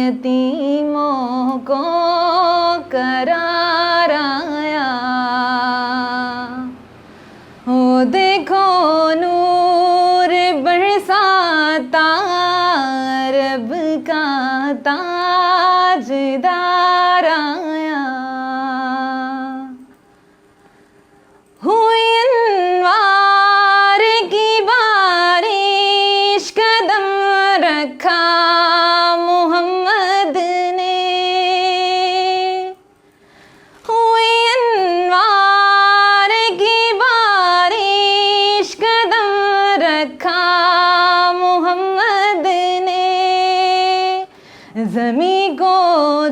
यतीमों को करार आया। ओ देखो नूर बरसाता रब का ताजदार आया। हुई अनवार की बारिश कदम रखा मोहम्मद ने। हुई अनवार की बारिश कदम रखा मोहम्मद ने। ज़मी को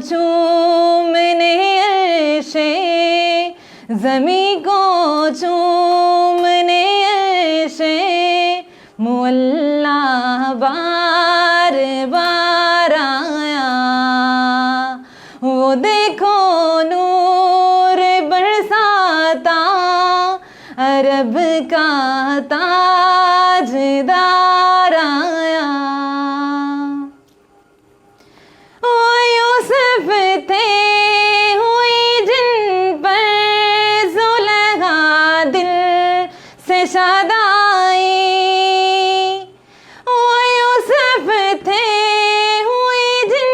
चूमने अर्शे, ज़मी को चूमने अर्शे मुअल्ला बार बार आया। वो देखो नूर बरसाता अरब का ताजदार आया। ओ यूसुफ थे हुई जिन पर ज़ुलेखा दिल से शादाई। ओ यूसुफ थे हुई जिन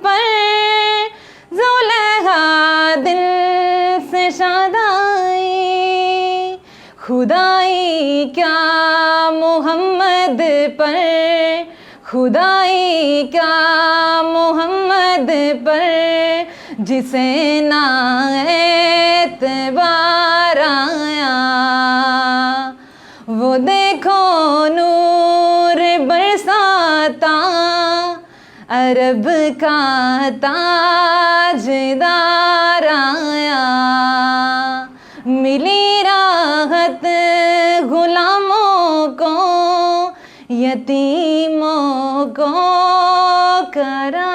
पर ज़ुलेखा दिल से शादाई। खुदाई क्या मोहम्मद पर, खुदाई क्या मोहम्मद पर जिसे ना एतबार आया। वो देखो नूर बरसाता अरब का ताजदार आया। मिली राहत गुलामों को, यतीमों को करा